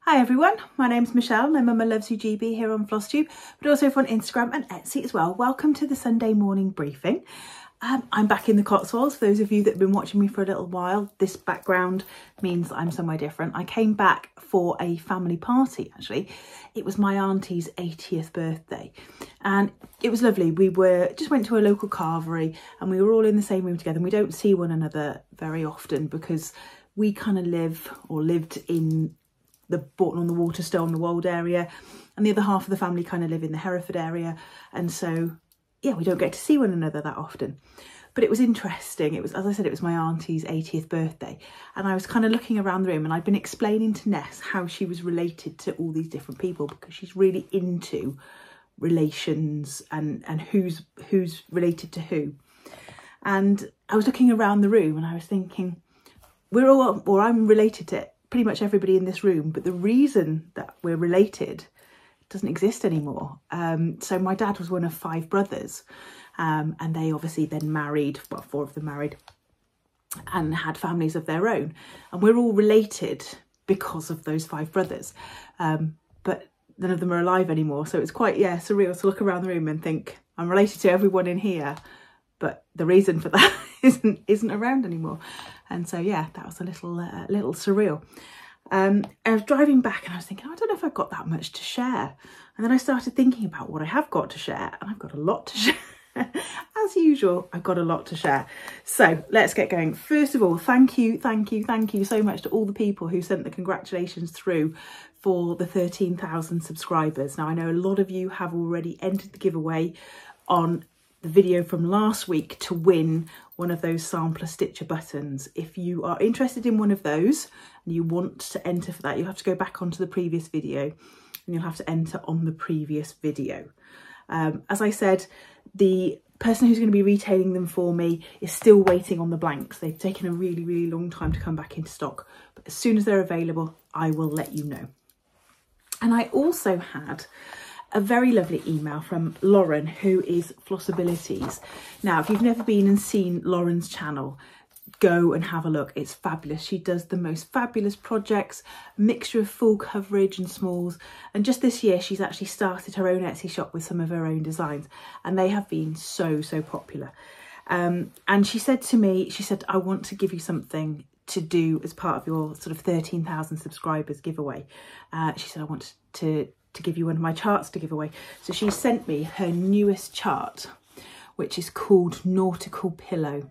Hi everyone, my name's Michelle and I'm Mama Loves You GB here on FlossTube, but also on Instagram and Etsy as well. Welcome to the Sunday morning briefing. I'm back in the Cotswolds. For those of you that have been watching me for a little while, this background means that I'm somewhere different. I came back for a family party actually. It was my auntie's 80th birthday and it was lovely. We just went to a local carvery and we were all in the same room together, and we don't see one another very often because we kind of lived in the Bourton-on-the-Water, Stow-on-the-Wold area, and the other half of the family kind of live in the Hereford area, and so yeah, we don't get to see one another that often. But it was interesting. It was, as I said, it was my auntie's 80th birthday, and I was kind of looking around the room and I'd been explaining to Ness how she was related to all these different people, because she's really into relations and who's related to who. And I was looking around the room and I was thinking, I'm related to pretty much everybody in this room, but the reason that we're related doesn't exist anymore. So my dad was one of 5 brothers, and they obviously then married, well, 4 of them married and had families of their own, and we're all related because of those 5 brothers, but none of them are alive anymore. So it's quite surreal to look around the room and think I'm related to everyone in here, but the reason for that isn't around anymore. And so yeah, that was a little surreal. I was driving back and I was thinking, I don't know if I've got that much to share. And then I started thinking about what I have got to share, and I've got a lot to share. As usual, I've got a lot to share. So let's get going. First of all, thank you so much to all the people who sent the congratulations through for the 13,000 subscribers. Now, I know a lot of you have already entered the giveaway on the video from last week to win one of those sampler stitcher buttons. If you are interested in one of those and you want to enter for that, you'll have to go back onto the previous video and you'll have to enter on the previous video. As I said, the person who's going to be retailing them for me is still waiting on the blanks. They've taken a really long time to come back into stock, but as soon as they're available, I will let you know. And I also had a very lovely email from Lauren, who is Flossabilities. Now, if you've never been and seen Lauren's channel, go and have a look. It's fabulous. She does the most fabulous projects, a mixture of full coverage and smalls. And just this year, she's actually started her own Etsy shop with some of her own designs, and they have been so popular. And she said to me, I want to give you something to do as part of your sort of 13,000 subscribers giveaway. She said, I want to give you one of my charts to give away. So she sent me her newest chart, which is called Nautical Pillow.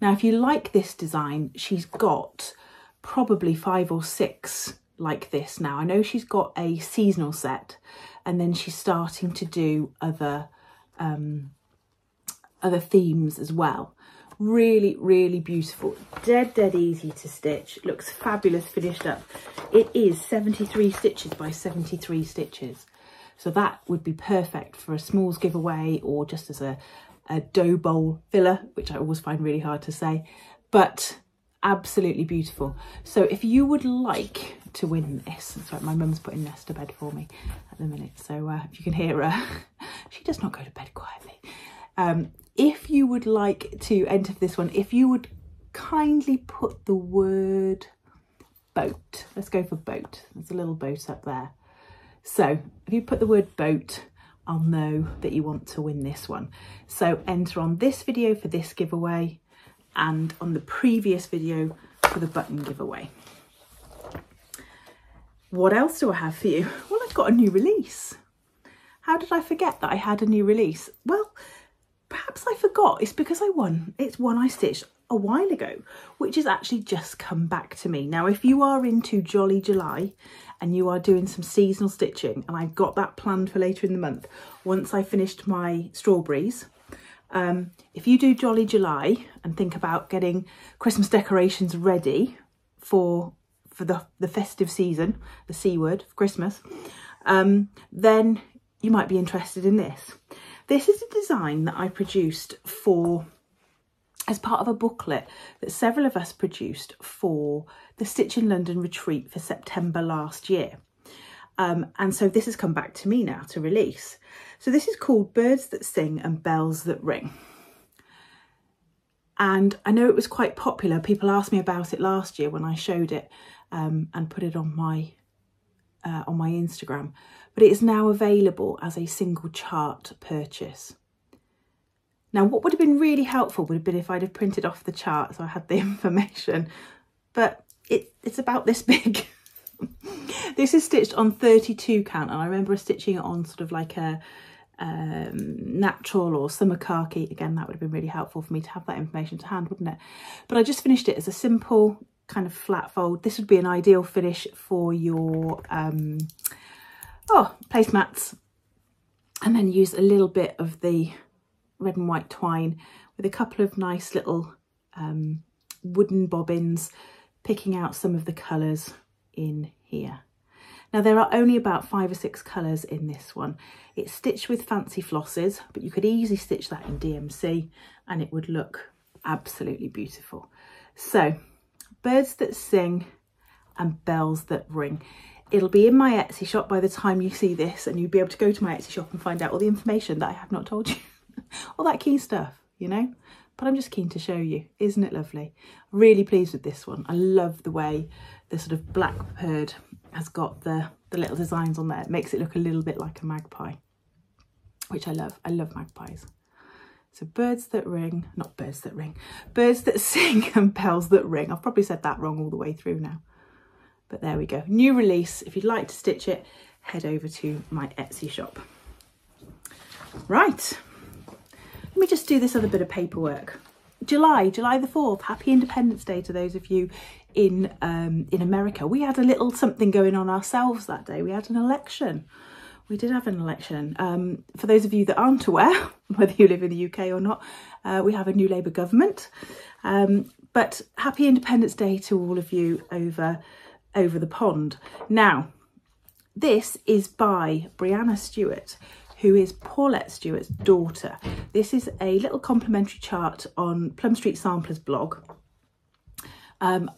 Now, if you like this design, she's got probably 5 or 6 like this now. I know she's got a seasonal set, and then she's starting to do other themes as well. Really beautiful, dead easy to stitch, looks fabulous finished up. It is 73 stitches by 73 stitches, so that would be perfect for a smalls giveaway or just as a dough bowl filler, which I always find really hard to say, but absolutely beautiful. So if you would like to win this, sorry, my mum's putting Ness to bed for me at the minute, so if you can hear her, she does not go to bed quietly. If you would like to enter for this one, if you would kindly put the word boat, let's go for boat. There's a little boat up there. So if you put the word boat, I'll know that you want to win this one. So enter on this video for this giveaway and on the previous video for the button giveaway. What else do I have for you? Well, I've got a new release. How did I forget that I had a new release? Well, perhaps I forgot. It's because it's one I stitched a while ago, which has actually just come back to me. Now, if you are into Jolly July and you are doing some seasonal stitching, and I've got that planned for later in the month, once I finished my strawberries, if you do Jolly July and think about getting Christmas decorations ready for the festive season, the C word for Christmas, then you might be interested in this. This is a design that I produced as part of a booklet that several of us produced for the Stitch in London retreat for September last year. And so this has come back to me now to release. So this is called Birds That Sing and Bells That Ring. And I know it was quite popular. People asked me about it last year when I showed it and put it on my on my Instagram, but it is now available as a single chart purchase. Now, what would have been really helpful would have been if I'd have printed off the chart so I had the information, but it's about this big. This is stitched on 32 count, and I remember stitching it on sort of like a natural or summer khaki. Again, that would have been really helpful for me to have that information to hand, wouldn't it? But I just finished it as a simple kind of flat fold. This would be an ideal finish for your placemats, and then use a little bit of the red and white twine with a couple of nice little wooden bobbins, picking out some of the colours in here. Now, there are only about 5 or 6 colours in this one. It's stitched with fancy flosses, but you could easily stitch that in DMC and it would look absolutely beautiful. So, birds that sing and bells that ring. It'll be in my Etsy shop by the time you see this, and you'll be able to go to my Etsy shop and find out all the information that I have not told you. All that key stuff, you know, but I'm just keen to show you. Isn't it lovely? Really pleased with this one. I love the way the sort of black bird has got the little designs on there. It makes it look a little bit like a magpie, which I love. I love magpies. So birds that ring, not birds that ring, birds that sing and bells that ring. I've probably said that wrong all the way through now, but there we go. New release. If you'd like to stitch it, head over to my Etsy shop. Right. Let me just do this other bit of paperwork. July the 4th, happy Independence Day to those of you in America. We had a little something going on ourselves that day. We had an election. We did have an election. For those of you that aren't aware, whether you live in the UK or not, we have a new Labour government. But happy Independence Day to all of you over the pond. Now, this is by Brianna Stewart, who is Paulette Stewart's daughter. This is a little complimentary chart on Plum Street Samplers blog. I'll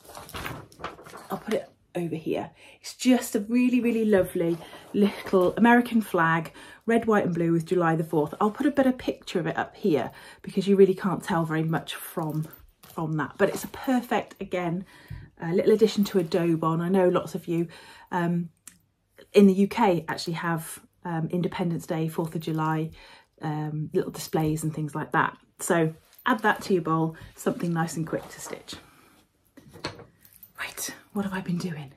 put it over here. It's just a really, really lovely little American flag, red, white and blue with July the 4th. I'll put a better picture of it up here because you really can't tell very much from that. But it's a perfect, again, little addition to a doe bon. I know lots of you in the UK actually have Independence Day, 4th of July, little displays and things like that. So add that to your bowl, something nice and quick to stitch. Right, what have I been doing?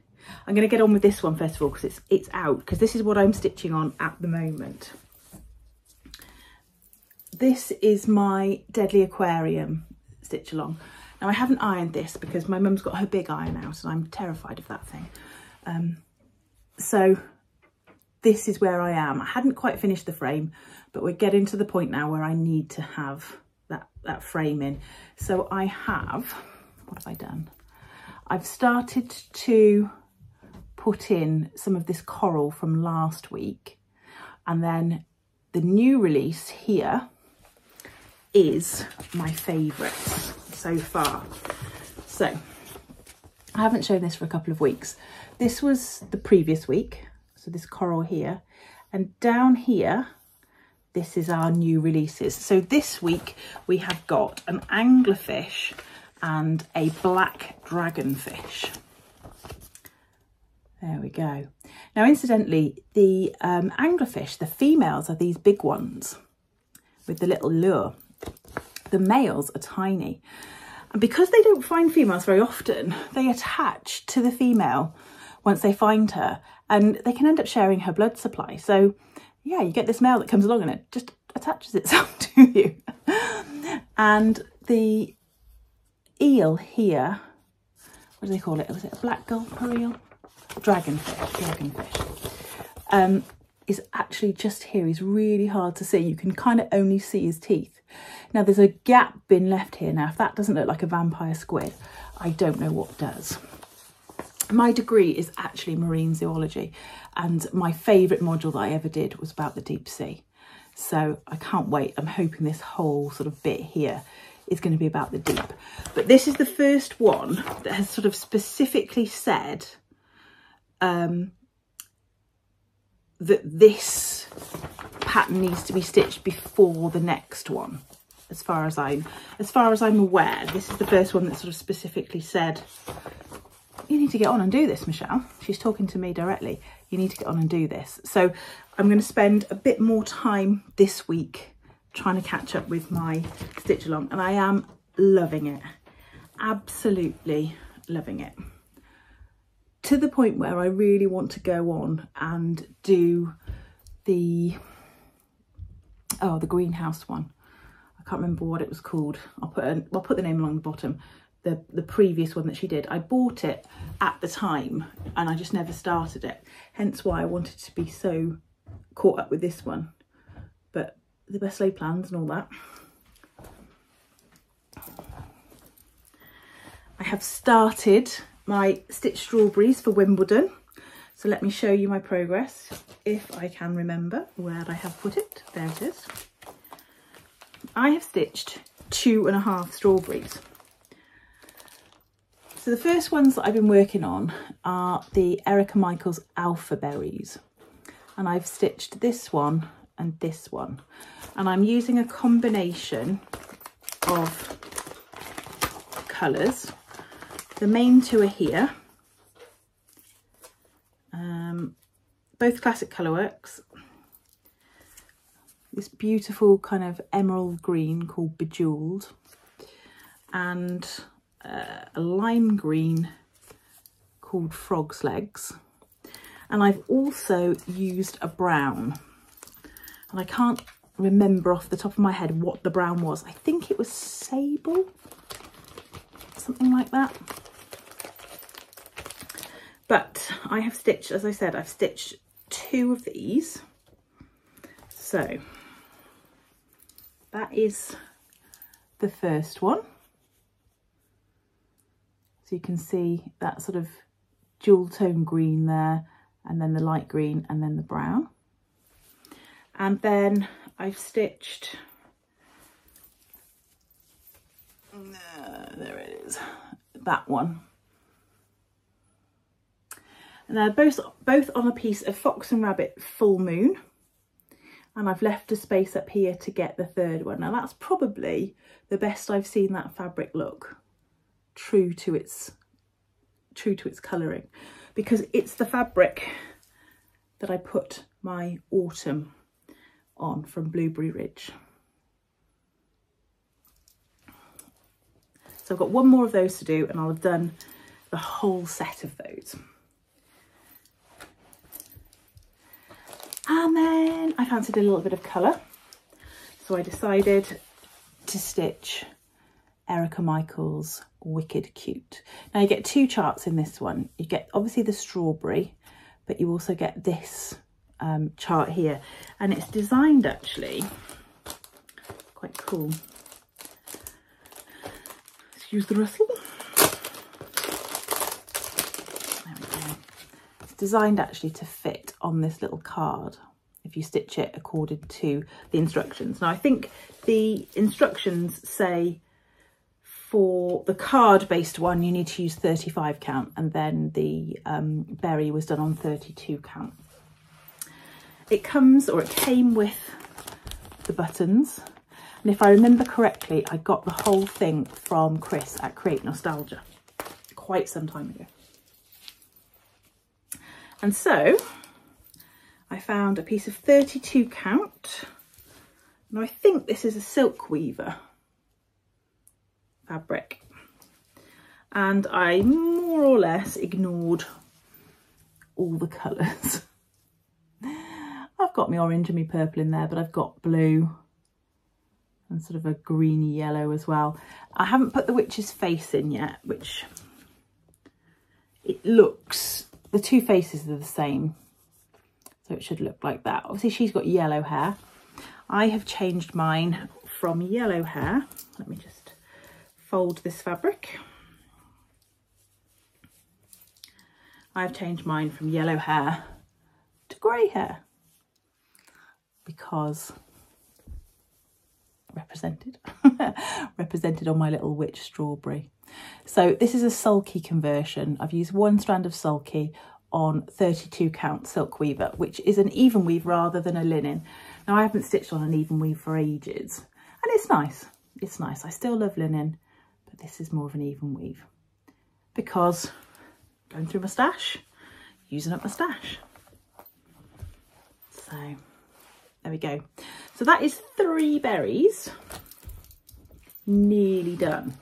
I'm going to get on with this one first of all because it's out, because this is what I'm stitching on at the moment. This is my Deadly Aquarium stitch along. Now I haven't ironed this because my mum's got her big iron out and I'm terrified of that thing. So this is where I am. I hadn't quite finished the frame, but we're getting to the point now where I need to have that frame in. So I have, what have I done? I've started to put in some of this coral from last week, and then the new release here is my favourites so far. So I haven't shown this for a couple of weeks. This was the previous week, so this coral here, and down here this is our new releases. So this week we have got an anglerfish and a black dragonfish. There we go. Now incidentally, the anglerfish, the females are these big ones with the little lure. The males are tiny. And because they don't find females very often, they attach to the female once they find her, and they can end up sharing her blood supply. So yeah, you get this male that comes along and it just attaches itself to you. And the eel here, what do they call it? Was it a black gulper eel? Dragonfish, is actually just here. He's really hard to see. You can kind of only see his teeth. Now there's a gap been left here. Now if that doesn't look like a vampire squid, I don't know what does. My degree is actually marine zoology, and my favourite module that I ever did was about the deep sea. So I can't wait. I'm hoping this whole sort of bit here is going to be about the deep. But this is the first one that has sort of specifically said that this pattern needs to be stitched before the next one. As far as I'm aware, this is the first one that sort of specifically said you need to get on and do this, Michelle. She's talking to me directly. You need to get on and do this. So I'm going to spend a bit more time this week trying to catch up with my stitch along, and I am loving it. Absolutely loving it. To the point where I really want to go on and do the greenhouse one. I can't remember what it was called. I'll put the name along the bottom. The previous one that she did. I bought it at the time and I just never started it. Hence why I wanted to be so caught up with this one. But the best laid plans and all that. I have started my stitch strawberries for Wimbledon. So let me show you my progress, if I can remember where I have put it. There it is. I have stitched 2.5 strawberries. So the first ones that I've been working on are the Erica Michaels Alpha Berries. And I've stitched this one and this one. And I'm using a combination of colours. The main two are here. Both classic Colourworks. This beautiful kind of emerald green called Bejeweled. And a lime green called Frog's Legs. And I've also used a brown. And I can't remember off the top of my head what the brown was. I think it was sable, something like that. But I have stitched, as I said, I've stitched 2 of these. So that is the first one. So you can see that sort of dual tone green there, and then the light green, and then the brown. And then I've stitched, there it is, that one. And they're both on a piece of Fox and Rabbit Full Moon. And I've left a space up here to get the third one. Now that's probably the best I've seen that fabric look, true to its colouring, because it's the fabric that I put my autumn on from Blueberry Ridge. So I've got one more of those to do and I'll have done the whole set of those. And then I fancied a little bit of colour, so I decided to stitch Erica Michaels Wicked Cute. Now you get 2 charts in this one. You get obviously the strawberry, but you also get this chart here, and it's designed actually quite cool. Excuse the rustle. There we go. It's designed actually to fit on this little card if you stitch it according to the instructions. Now I think the instructions say for the card based one you need to use 35 count, and then the berry was done on 32 count. It comes, or it came with the buttons, and if I remember correctly I got the whole thing from Chris at Create Nostalgia quite some time ago. And so I found a piece of 32 count. Now I think this is a silk weaver fabric, and I more or less ignored all the colours. I've got my orange and my purple in there, but I've got blue and sort of a greeny yellow as well. I haven't put the witch's face in yet, which it looks, the 2 faces are the same, so it should look like that. Obviously she's got yellow hair. I have changed mine from yellow hair. Let me just fold this fabric. I've changed mine from yellow hair to grey hair because represented on my little witch strawberry. So this is a sulky conversion. I've used 1 strand of sulky on 32 count silk weaver, which is an even weave rather than a linen. Now I haven't stitched on an even weave for ages, and it's nice. I still love linen, but this is more of an even weave because going through my stash, using up my stash. So there we go. So that is 3 berries nearly done.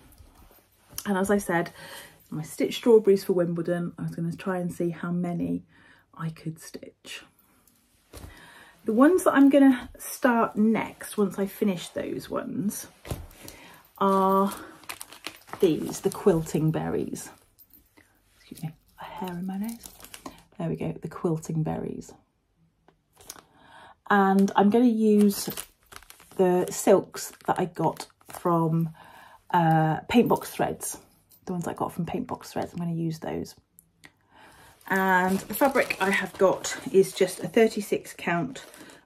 And as I said, my stitched strawberries for Wimbledon, I was going to try and see how many I could stitch. The ones that I'm going to start next, once I finish those ones, are these, the quilting berries. Excuse me, a hair in my nose. There we go, the quilting berries. And I'm going to use the silks that I got from Paintbox Threads. The ones I got from Paintbox Threads, I'm going to use those. And the fabric I have got is just a 36 count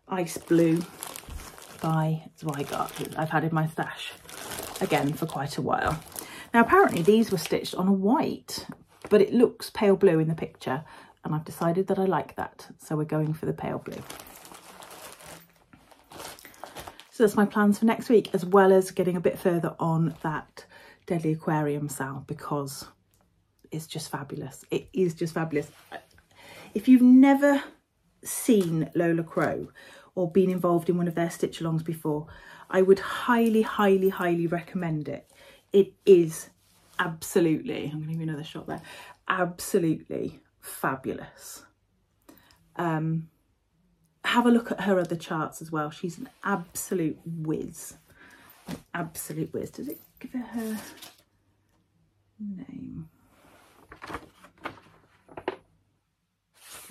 ice blue by Zweigart. I've had in my stash again for quite a while. Now apparently these were stitched on a white, but it looks pale blue in the picture, and I've decided that I like that, so we're going for the pale blue. So that's my plans for next week, as well as getting a bit further on that Deadly Aquarium sal, because it's just fabulous. It is just fabulous. If you've never seen Lola Crow or been involved in one of their stitch alongs before, I would highly, highly, highly recommend it. It is absolutely, I'm going to give you another shot there, absolutely fabulous. Have a look at her other charts as well. She's an absolute whiz. An absolute whiz. Does it give her her name?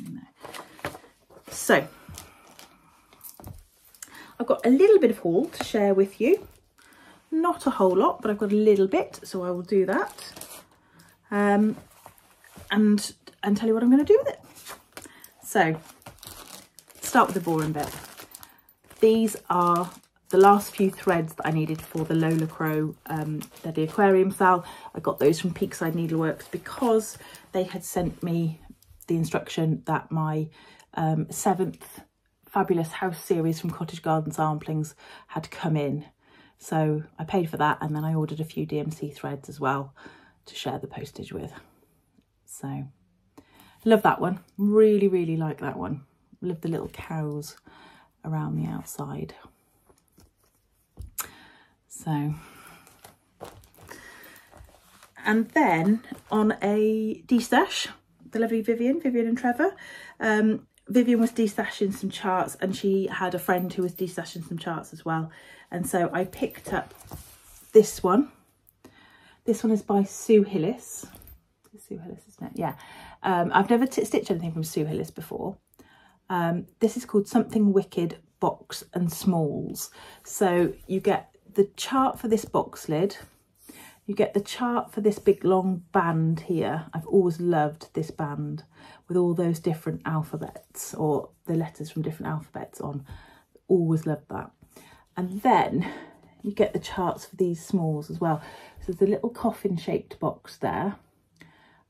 No. So, I've got a little bit of haul to share with you. Not a whole lot, but I've got a little bit, so I will do that. And tell you what I'm going to do with it. So, start with the boring bit. These are the last few threads that I needed for the Lola Crow Deadly Aquarium sal. I got those from Peakside Needleworks because they had sent me the instruction that my 7th Fabulous House series from Cottage Garden Samplings had come in. So I paid for that, and then I ordered a few DMC threads as well to share the postage with. So love that one. Really, really like that one. Love the little cows around the outside. So, and then on a destash, the lovely Vivian and Trevor. Vivian was destashing some charts, and she had a friend who was destashing some charts as well. And so I picked up this one. This one is by Sue Hillis. Sue Hillis, isn't it? Yeah. I've never stitched anything from Sue Hillis before. This is called Something Wicked Box and Smalls. So you get the chart for this box lid. You get the chart for this big long band here. I've always loved this band with all those different alphabets, or the letters from different alphabets on. Always loved that. And then you get the charts for these smalls as well. So there's a little coffin shaped box there,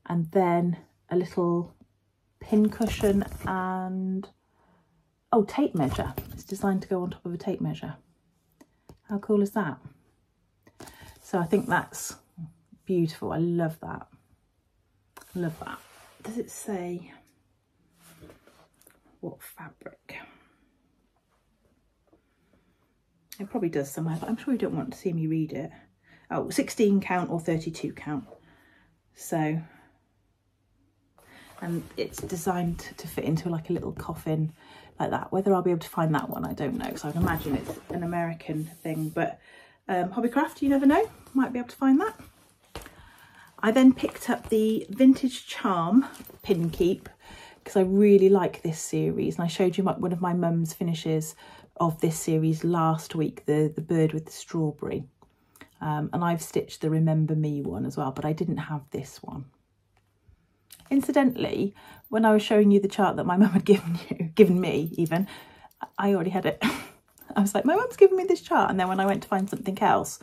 and then a little pin cushion and, oh, tape measure. It's designed to go on top of a tape measure. How cool is that? So I think that's beautiful. I love that. Love that. Does it say what fabric? It probably does somewhere, but I'm sure you don't want to see me read it. Oh, 16 count or 32 count. So, and it's designed to fit into like a little coffin like that. Whether I'll be able to find that one, I don't know, because I'd imagine it's an American thing, but Hobbycraft, you never know, might be able to find that. I then picked up the Vintage Charm Pin Keep because I really like this series, and I showed you one of my mum's finishes of this series last week, the bird with the strawberry. And I've stitched the Remember Me one as well, but I didn't have this one. Incidentally, when I was showing you the chart that my mum had given me even, I already had it. I was like, my mum's given me this chart. And then when I went to find something else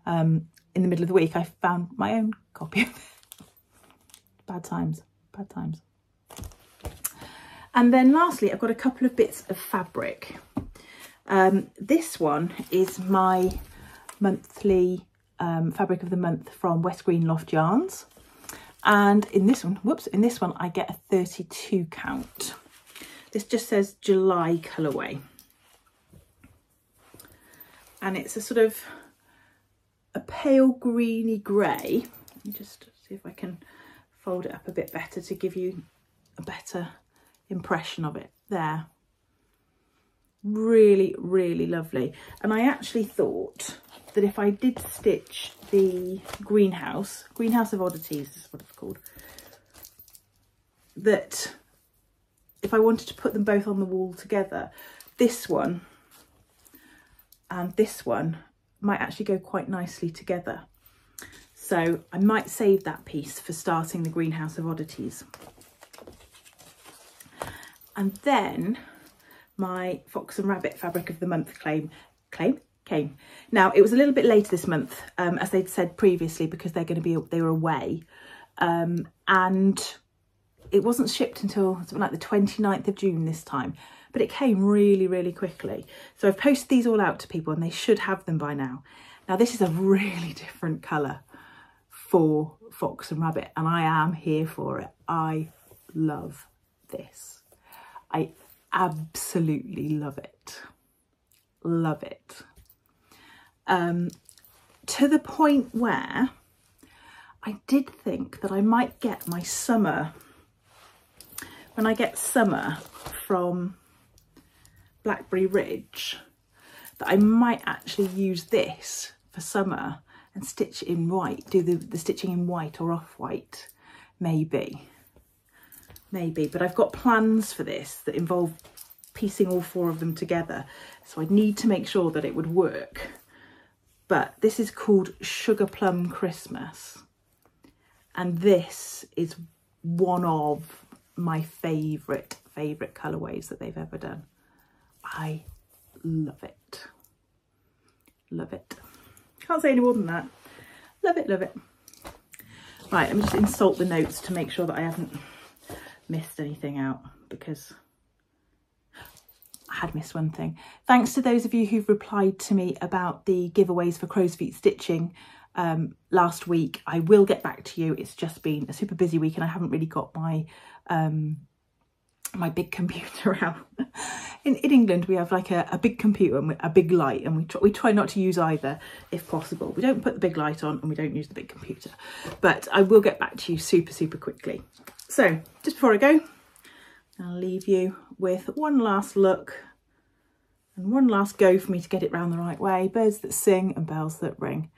in the middle of the week, I found my own copy of it. Bad times, bad times. And then lastly, I've got a couple of bits of fabric. This one is my monthly fabric of the month from West Green Loft Yarns. And in this one, whoops, in this one I get a 32 count. This just says July colourway. And it's a sort of a pale greeny grey. Let me just see if I can fold it up a bit better to give you a better impression of it. There. Really, really lovely. And I actually thought that if I did stitch the greenhouse of oddities, this is what it's called, that if I wanted to put them both on the wall together, this one and this one might actually go quite nicely together. So I might save that piece for starting the greenhouse of oddities. And then my Fox and Rabbit Fabric of the Month claim came. Now it was a little bit later this month, as they'd said previously, because they were away, and it wasn't shipped until something like the 29th of June this time, but it came really, really quickly. So I've posted these all out to people and they should have them by now. Now this is a really different colour for Fox and Rabbit, and I am here for it. I love this. I absolutely love it. Love it. To the point where I did think that I might get my summer, when I get summer from Blackberry Ridge, that I might actually use this for summer and stitch it in white, do the stitching in white or off-white, maybe, but I've got plans for this that involve piecing all 4 of them together, so I need to make sure that it would work. But this is called Sugar Plum Christmas, and this is one of my favourite colourways that they've ever done. I love it. Love it. Can't say any more than that. Love it, love it. Right, let me just insult the notes to make sure that I haven't missed anything out, because I had missed one thing. Thanks to those of you who've replied to me about the giveaways for Crowsfeet stitching last week. I will get back to you. It's just been a super busy week and I haven't really got my my big computer out. In England we have like a big computer and a big light, and we try not to use either if possible. We don't put the big light on and we don't use the big computer, but I will get back to you super quickly. So just before I go, I'll leave you with one last look and one last go for me to get it round the right way. Birds that sing and bells that ring.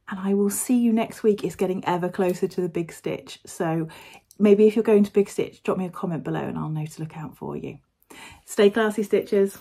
And I will see you next week. It's getting ever closer to the big stitch. So maybe if you're going to big stitch, drop me a comment below and I'll know to look out for you. Stay classy, stitchers.